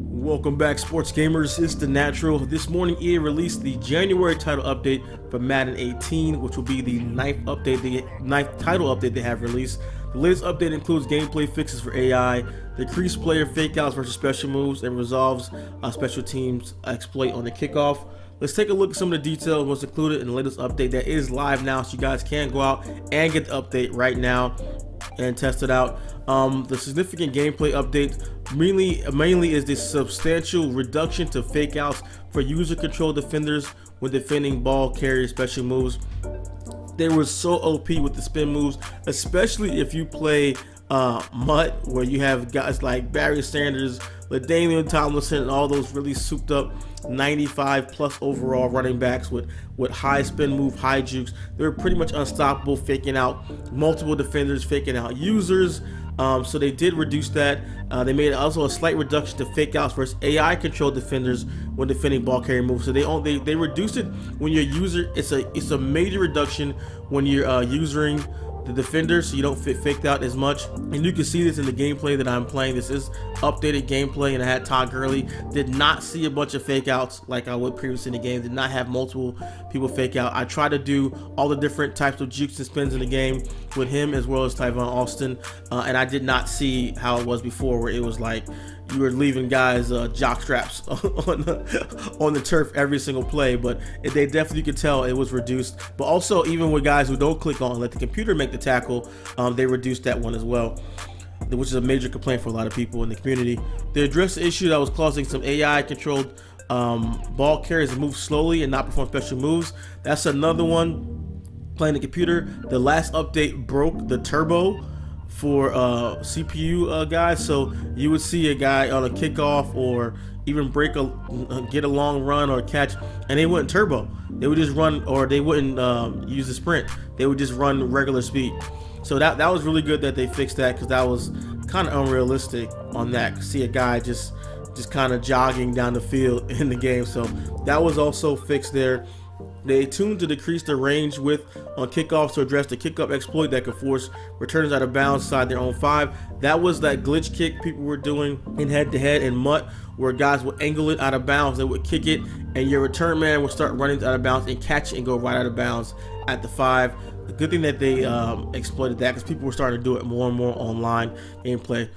Welcome back, sports gamers. It's the Natural. This morning, EA released the January title update for Madden 18, which will be the ninth title update they have released. The latest update includes gameplay fixes for AI, decreased player fakeouts versus special moves, and resolves a special teams exploit on the kickoff. Let's take a look at some of the details, what's included in the latest update that is live now, so you guys can go out and get the update right now and test it out. The significant gameplay update mainly is the substantial reduction to fake outs for user control defenders when defending ball carrier special moves. They were so OP with the spin moves, especially if you play MUT, where you have guys like Barry Sanders, LaDainian Tomlinson, and all those really souped up 95 plus overall running backs with high spin move, high jukes. They were pretty much unstoppable, faking out multiple defenders, faking out users. So they did reduce that. They made also a slight reduction to fake outs versus AI controlled defenders when defending ball carrier moves. So they reduced it when your user. It's a major reduction when you're using the defender, so you don't faked out as much. And you can see this in the gameplay that I'm playing. This is updated gameplay, and I had Todd Gurley. Did not see a bunch of fake outs like I would previously in the game. Did not have multiple people fake out. I tried to do all the different types of jukes and spins in the game with him as well as Tyvon Austin, and I did not see how it was before, where it was like you were leaving guys jock straps on the turf every single play. But they definitely could tell it was reduced. But also, even with guys who don't click on, let the computer make the tackle, they reduced that one as well, which is a major complaint for a lot of people in the community. They addressed the issue that was causing some AI controlled ball carriers to move slowly and not perform special moves. That's another one. Playing the computer, the last update broke the turbo for CPU guys, so you would see a guy on a kickoff or even get a long run or catch, and they wouldn't turbo. They would just run, or they wouldn't use the sprint. They would just run regular speed. So that was really good that they fixed that, because that was kind of unrealistic on that. See a guy just kind of jogging down the field in the game. So that was also fixed there. They tuned to decrease the range width on kickoffs to address the kickoff exploit that could force returners out of bounds inside their own 5. That was that glitch kick people were doing in head-to-head and MUT, where guys would angle it out of bounds. They would kick it, and your return man would start running out of bounds and catch it and go right out of bounds at the 5. The good thing that they exploited that, because people were starting to do it more and more online gameplay.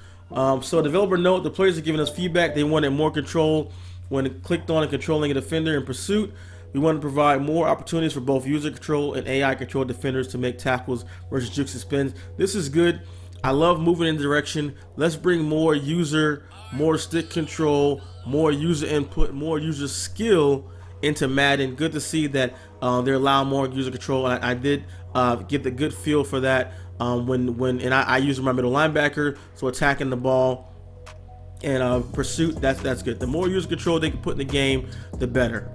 So developer note, the players are giving us feedback. They wanted more control when clicked on and controlling a defender in pursuit. We want to provide more opportunities for both user control and AI controlled defenders to make tackles versus jukes and spins. This is good. I love moving in the direction. Let's bring more user, more stick control, more user input, more user skill into Madden. Good to see that they're allowing more user control. I did get the good feel for that and I use my middle linebacker, so attacking the ball and pursuit, that's good. The more user control they can put in the game, the better.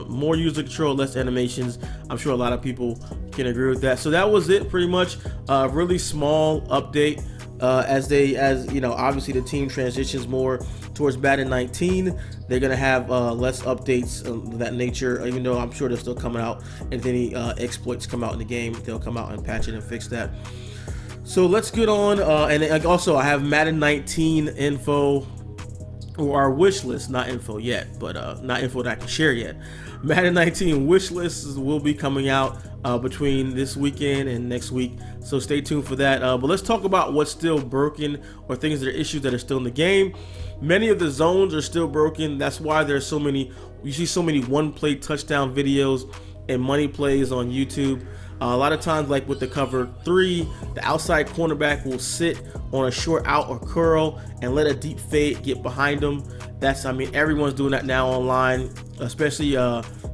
More user control, less animations. I'm sure a lot of people can agree with that. So that was it, pretty much. Really small update as you know, obviously the team transitions more towards Madden 19. They're gonna have less updates of that nature, even though I'm sure they're still coming out. And if any exploits come out in the game, they'll come out and patch it and fix that. So let's get on, and also I have Madden 19 info, or our wish list, not info yet, but not info that I can share yet. Madden 19 wish lists will be coming out between this weekend and next week, so stay tuned for that. But let's talk about what's still broken, or things that are issues that are still in the game. Many of the zones are still broken. That's why there's so many, you see so many one-play touchdown videos and money plays on YouTube. A lot of times, like with the cover 3, the outside cornerback will sit on a short out or curl and let a deep fade get behind them. I mean, everyone's doing that now online, especially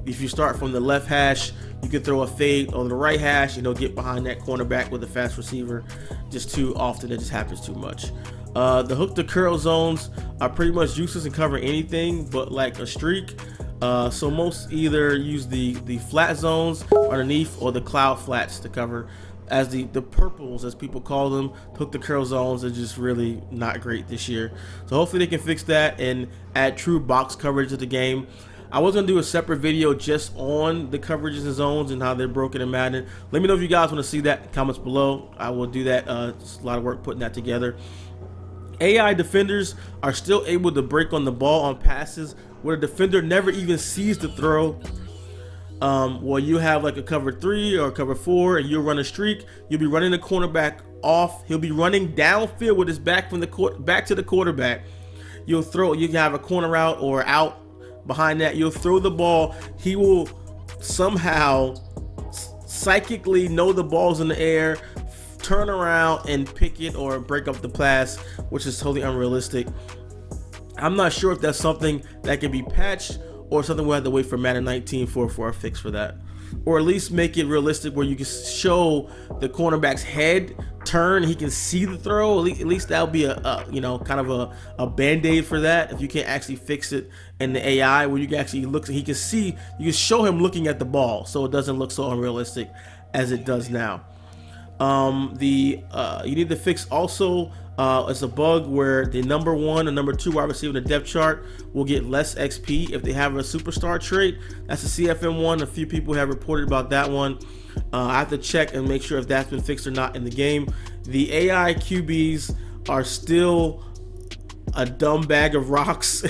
if you start from the left hash, you can throw a fade on the right hash, you know, get behind that cornerback with a fast receiver. Just too often, it just happens too much. The hook to curl zones are pretty much useless in covering anything but like a streak. So most either use the flat zones underneath or the cloud flats to cover, as the purples, as people call them. Hook the curl zones are just really not great this year. So hopefully they can fix that and add true box coverage to the game. I was gonna do a separate video just on the coverages and zones and how they're broken in Madden. Let me know if you guys want to see that in the comments below. I will do that. It's a lot of work putting that together. AI defenders are still able to break on the ball on passes where the defender never even sees the throw. Well, you have like a cover 3 or cover 4 and you'll run a streak. You'll be running the cornerback off. He'll be running downfield with his back from the back to the quarterback. You can have a corner out or out behind that. You'll throw the ball. He will somehow psychically know the ball's in the air, turn around and pick it or break up the pass, which is totally unrealistic. I'm not sure if that's something that can be patched or something we'll have to wait for Madden 19 for a fix for that, or at least make it realistic where you can show the cornerback's head turn, he can see the throw. At least that'll be a you know, kind of a band-aid for that. If you can't actually fix it in the AI, where you can actually look, he can see, you can show him looking at the ball, so it doesn't look so unrealistic as it does now. You need to fix also, it's a bug where the number 1 and number 2 wide receiver in the depth chart will get less XP if they have a superstar trait. That's a CFM one. A few people have reported about that one. I have to check and make sure if that's been fixed or not in the game. The AI QBs are still a dumb bag of rocks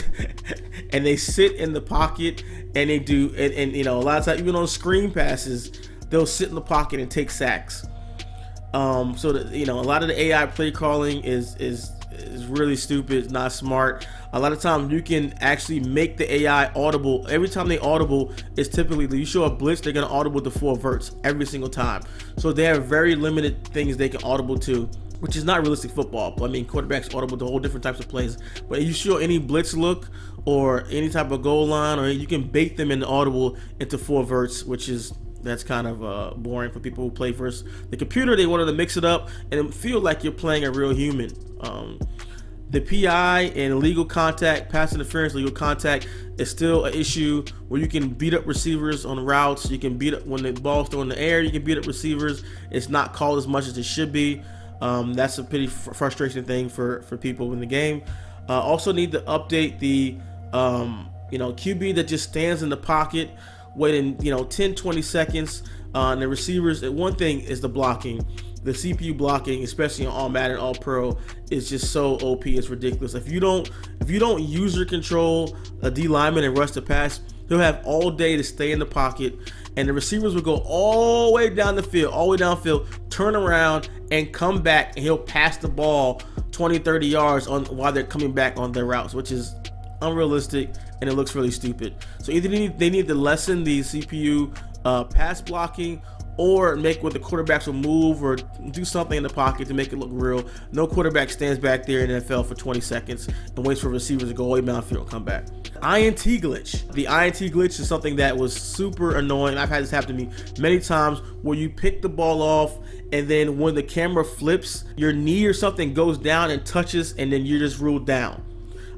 and they sit in the pocket and they do, and you know, a lot of times even on screen passes, they'll sit in the pocket and take sacks. So that, you know, a lot of the AI play calling is really stupid. It's not smart. A lot of times you can actually make the AI audible. Every time they audible, it's typically, you show a blitz, they're gonna audible to 4 verts every single time. So they have very limited things they can audible to, which is not realistic football. I mean, quarterbacks audible to whole different types of plays. But if you show any blitz look or any type of goal line, or you can bait them in the audible into 4 verts, which is, that's kind of boring for people who play versus the computer. They wanted to mix it up and feel like you're playing a real human. The PI and illegal contact, pass interference, legal contact is still an issue where you can beat up receivers on routes. You can beat up when the ball's thrown in the air. You can beat up receivers. It's not called as much as it should be. That's a pretty frustrating thing for people in the game. Also need to update the you know, QB that just stands in the pocket waiting, you know, 10-20 seconds. And the receivers, one thing is the blocking. The CPU blocking, especially on All Madden All Pro, is just so OP. It's ridiculous. If you don't user control a D lineman and rush the pass, he'll have all day to stay in the pocket, and the receivers will go all the way down the field, downfield, turn around and come back, and he'll pass the ball 20-30 yards while they're coming back on their routes, which is unrealistic and it looks really stupid. So either they need to lessen the CPU pass blocking, or make what the quarterbacks will move or do something in the pocket to make it look real. No quarterback stands back there in the NFL for 20 seconds and waits for receivers to go away downfield and come back. INT glitch. The INT glitch is something that was super annoying. I've had this happen to me many times, where you pick the ball off and then when the camera flips, your knee or something goes down and touches, and then you're just ruled down.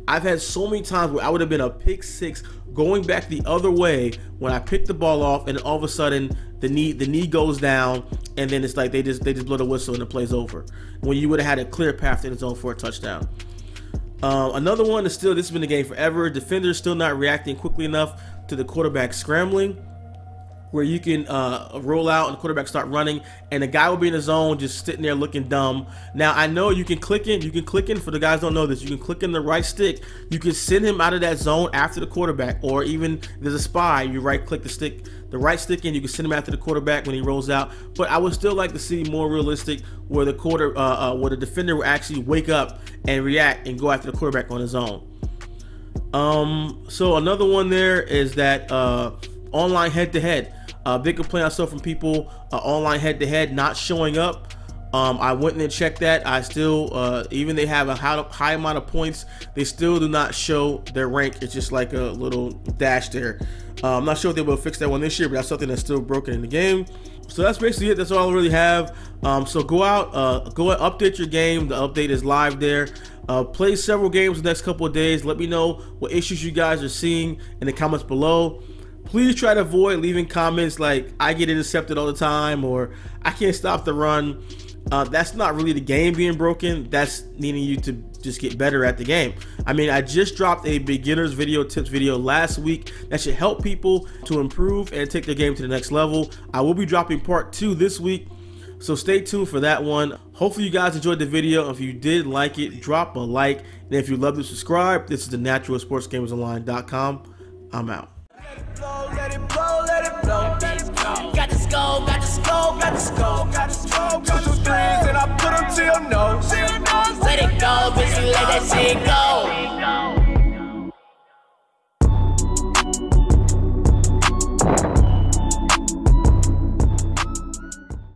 I've had so many times where I would have been a pick 6 going back the other way when I picked the ball off, and then all of a sudden the knee goes down, and then it's like they just blow the whistle and the play's over, when you would have had a clear path in the zone for a touchdown. Another one is still, this has been the game forever. Defenders still not reacting quickly enough to the quarterback scrambling, where you can roll out and the quarterback start running and the guy will be in the zone just sitting there looking dumb. Now I know you can click in, for the guys who don't know this, you can click in the right stick, you can send him out of that zone after the quarterback, or even if there's a spy, you right click the right stick in, you can send him after the quarterback when he rolls out. But I would still like to see more realistic, where the where the defender will actually wake up and react and go after the quarterback on his own. So another one there is that online head-to-head. Big complaint I saw from people, online head-to-head not showing up. I went in and checked that. I still, even they have a high amount of points, they still do not show their rank. It's just like a little dash there. I'm not sure if they will fix that one this year, but that's something that's still broken in the game. So that's basically it. That's all I really have. So go out, go and update your game. The update is live there. Play several games the next couple of days. Let me know what issues you guys are seeing in the comments below. Please try to avoid leaving comments like I get intercepted all the time, or I can't stop the run. That's not really the game being broken. That's needing you to just get better at the game. I mean, I just dropped a beginner's video tips video last week that should help people to improve and take their game to the next level. I will be dropping part 2 this week. So stay tuned for that one. Hopefully you guys enjoyed the video. If you did like it, drop a like. And if you'd love to subscribe, this is the Natural SportsGamersOnline.com. I'm out. Let it blow, let it blow. Got to score, got to score, got to score, got to score. 2, 2 3s and I put them till no. Let it go, bitch, you let that shit go.